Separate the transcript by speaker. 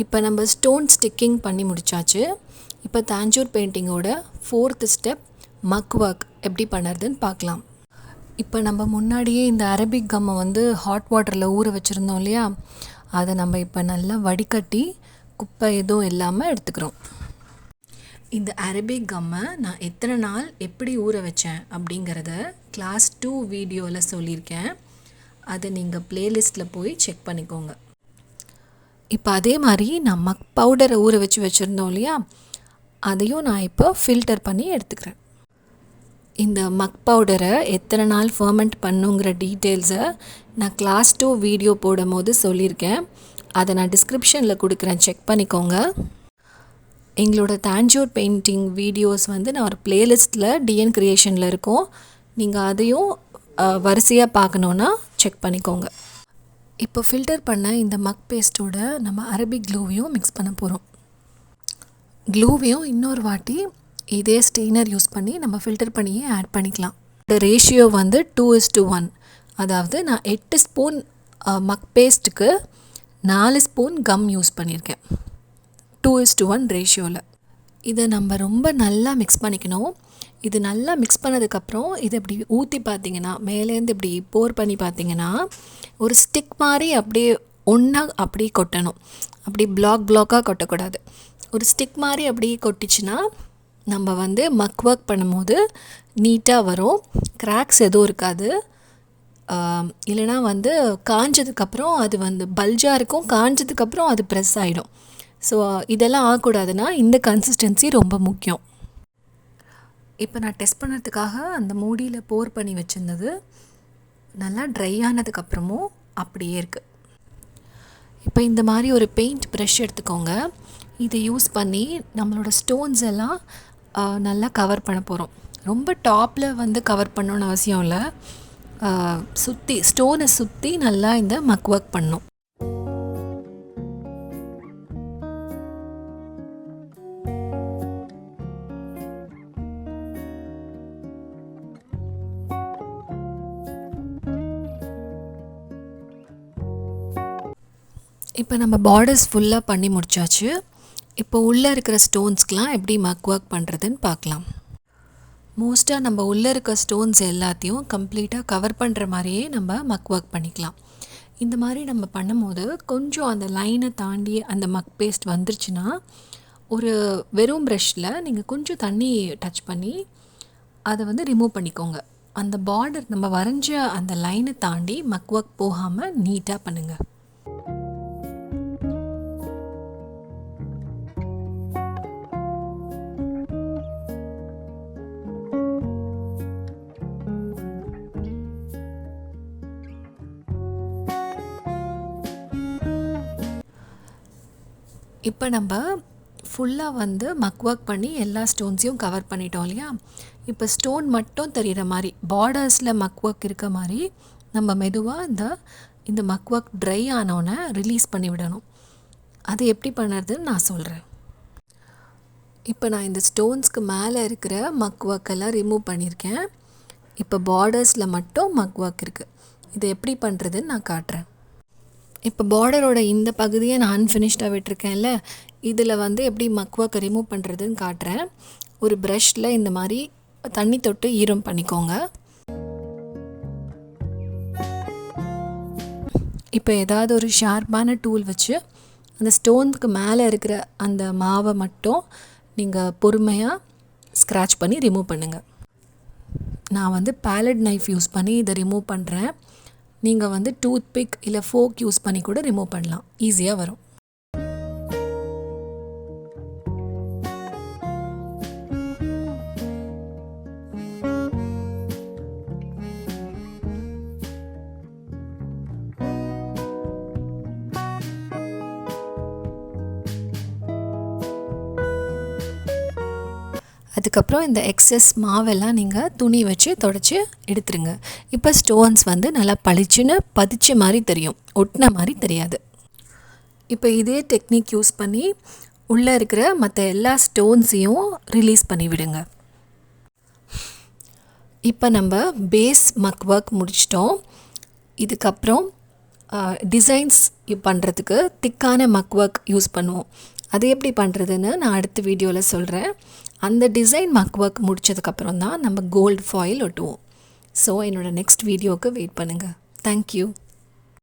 Speaker 1: இப்போ நம்ம stone sticking பண்ணி முடிச்சாச்சு. இப்போ தாஞ்சூர் பெயிண்டிங்கோட 4th ஸ்டெப் மக் ஒர்க் எப்படி பண்ணுறதுன்னு பார்க்கலாம். இப்போ நம்ம முன்னாடியே இந்த அரபிக் கம்மை வந்து ஹாட் வாட்டரில் ஊற வச்சுருந்தோம் இல்லையா, அதை நம்ம இப்போ நல்லா வடிகட்டி குப்பை எதுவும் இல்லாமல் எடுத்துக்கிறோம். இந்த அரபிக் கம்மை நான் எத்தனை நாள் எப்படி ஊற வச்சேன் அப்படிங்கிறத கிளாஸ் 2 வீடியோவில் சொல்லியிருக்கேன். அதை நீங்கள் ப்ளேலிஸ்ட்டில் போய் செக் பண்ணிக்கோங்க. இப்போ அதே மாதிரி நான் மக் பவுடரை ஊற வச்சுருந்தோம் இல்லையா, அதையும் நான் இப்போ ஃபில்டர் பண்ணி எடுத்துக்கிறேன். இந்த மக் பவுடரை எத்தனை நாள் ஃபர்மெண்ட் பண்ணுங்கிற டீட்டெயில்ஸை நான் கிளாஸ் 2 வீடியோ போடும் போது சொல்லியிருக்கேன். அதை நான் டிஸ்கிரிப்ஷனில் கொடுக்குறேன், செக் பண்ணிக்கோங்க. எங்களோட தாஞ்சூர் பெயிண்டிங் வீடியோஸ் வந்து நான் ஒரு ப்ளேலிஸ்ட்டில் டிஎன் கிரியேஷனில் இருக்கும். நீங்கள் அதையும் வரிசையாக பார்க்கணுன்னா செக் பண்ணிக்கோங்க. இப்போ ஃபில்டர் பண்ண இந்த மக் பேஸ்ட்டோட நம்ம அரபிக் க்ளூவையும் மிக்ஸ் பண்ண போகிறோம். க்ளூவையும் இன்னொரு வாட்டி இதே ஸ்டெய்னர் யூஸ் பண்ணி நம்ம ஃபில்டர் பண்ணியே ஆட் பண்ணிக்கலாம். இந்த ரேஷியோ வந்து 2:1. அதாவது நான் 8 ஸ்பூன் மக் பேஸ்ட்டுக்கு 4 ஸ்பூன் கம் யூஸ் பண்ணியிருக்கேன். 2:1 ரேஷியோவில். இதை நம்ம ரொம்ப நல்லா மிக்ஸ் பண்ணிக்கணும். இது நல்லா மிக்ஸ் பண்ணதுக்கப்புறம் இதை இப்படி ஊற்றி பார்த்தீங்கன்னா, மேலேருந்து இப்படி போர் பண்ணி பார்த்தீங்கன்னா, ஒரு ஸ்டிக் மாதிரி அப்படியே ஒன்றா அப்படியே கொட்டணும். அப்படி பிளாக்காக கொட்டக்கூடாது. ஒரு ஸ்டிக் மாதிரி அப்படியே கொட்டிச்சுன்னா நம்ம வந்து மக் ஒர்க் பண்ணும்போது நீட்டாக வரும். கிராக்ஸ் எதுவும் இருக்காது. இல்லைனா வந்து காஞ்சதுக்கப்புறம் அது வந்து பல்ஜாக இருக்கும். காஞ்சதுக்கப்புறம் அது ப்ரெஸ் ஆகிடும். ஸோ இதெல்லாம் ஆகக்கூடாதுன்னா இந்த கன்சிஸ்டன்சி ரொம்ப முக்கியம். இப்போ நான் டெஸ்ட் பண்ணுறதுக்காக அந்த மூடியில் போர் பண்ணி வச்சுருந்தது நல்லா ட்ரை ஆனதுக்கப்புறமும் அப்படியே இருக்குது. இப்போ இந்த மாதிரி ஒரு பெயிண்ட் ப்ரஷ் எடுத்துக்கோங்க. இதை யூஸ் பண்ணி நம்மளோட ஸ்டோன்ஸ் எல்லாம் நல்லா கவர் பண்ண போகிறோம். ரொம்ப டாப்பில் வந்து கவர் பண்ணணுன்னு அவசியம் இல்லை. சுற்றி ஸ்டோனை சுற்றி நல்லா இந்த மக் ஒர்க் பண்ணணும். இப்போ நம்ம பார்டர்ஸ் ஃபுல்லாக பண்ணி முடிச்சாச்சு. இப்போ உள்ளே இருக்கிற ஸ்டோன்ஸ்க்கெலாம் எப்படி மக் ஒர்க் பண்ணுறதுன்னு பார்க்கலாம். மோஸ்ட்டாக நம்ம உள்ளே இருக்க ஸ்டோன்ஸ் எல்லாத்தையும் கம்ப்ளீட்டாக கவர் பண்ணுற மாதிரியே நம்ம மக் ஒர்க் பண்ணிக்கலாம். இந்த மாதிரி நம்ம பண்ணும்போது கொஞ்சம் அந்த லைனை தாண்டி அந்த மக் பேஸ்ட் வந்துருச்சுன்னா ஒரு வெறும் ப்ரஷ்ஷில் நீங்கள் கொஞ்சம் தண்ணி டச் பண்ணி அதை வந்து ரிமூவ் பண்ணிக்கோங்க. அந்த பார்டர் நம்ம வரைஞ்ச அந்த லைனை தாண்டி மக் ஒர்க் போகாமல் நீட்டாக பண்ணுங்கள். இப்போ நம்ம ஃபுல்லாக வந்து மக் ஒர்க் பண்ணி எல்லா ஸ்டோன்ஸையும் கவர் பண்ணிட்டோம் இல்லையா. இப்போ ஸ்டோன் மட்டும் தெரிகிற மாதிரி பார்டர்ஸில் மக் ஒர்க் இருக்க மாதிரி நம்ம மெதுவாக இந்த மக் ஒர்க் ட்ரை ஆனோன்னே ரிலீஸ் பண்ணி விடணும். அது எப்படி பண்ணுறதுன்னு நான் சொல்கிறேன். இப்போ நான் இந்த ஸ்டோன்ஸ்க்கு மேலே இருக்கிற மக் ஒர்க்கெல்லாம் ரிமூவ் பண்ணியிருக்கேன். இப்போ பார்டர்ஸில் மட்டும் மக் ஒர்க் இருக்குது. இதை எப்படி பண்ணுறதுன்னு நான் காட்டுறேன். இப்போ பார்டரோட இந்த பகுதியை நான் அன்ஃபினிஷ்டாக விட்டுருக்கேன்ல, இதில் வந்து எப்படி மக் ஒர்க்கை ரிமூவ் பண்ணுறதுன்னு காட்டுறேன். ஒரு ப்ரஷ்ஷில் இந்த மாதிரி தண்ணி தொட்டு ஈரம் பண்ணிக்கோங்க. இப்போ ஏதாவது ஒரு ஷார்ப்பான டூல் வச்சு அந்த ஸ்டோனுக்கு மேலே இருக்கிற அந்த மாவை மட்டும் நீங்கள் பொறுமையாக ஸ்க்ராட்ச் பண்ணி ரிமூவ் பண்ணுங்கள். நான் வந்து பேலட் நைஃப் யூஸ் பண்ணி இதை ரிமூவ் பண்ணுறேன். நீங்கள் வந்து டூத் பிக் இல்லை ஃபோக் யூஸ் பண்ணி கூட ரிமூவ் பண்ணலாம். ஈஸியாக வரும். அதுக்கப்புறம் இந்த எக்ஸஸ் மாவெல்லாம் நீங்கள் துணி வச்சு தொடச்சி எடுத்துருங்க. இப்போ ஸ்டோன்ஸ் வந்து நல்லா பளிச்சுன்னு பதிச்ச மாதிரி தெரியும், ஒட்டின மாதிரி தெரியாது. இப்போ இதே டெக்னிக் யூஸ் பண்ணி உள்ளே இருக்கிற மற்ற எல்லா ஸ்டோன்ஸையும் ரிலீஸ் பண்ணி விடுங்க. இப்போ நம்ம பேஸ் மக் ஒர்க் முடிச்சிட்டோம். இதுக்கப்புறம் டிசைன்ஸ் பண்ணுறதுக்கு திக்கான மக் ஒர்க் யூஸ் பண்ணுவோம். அது எப்படி பண்ணுறதுன்னு நான் அடுத்த வீடியோவில் சொல்கிறேன். அந்த டிசைன் மக் ஒர்க் முடித்ததுக்கப்புறம் தான் நம்ம கோல்டு ஃபாயில் ஒட்டுவோம். ஸோ என்னோடய நெக்ஸ்ட் வீடியோவுக்கு வெயிட் பண்ணுங்கள். தேங்க்யூ.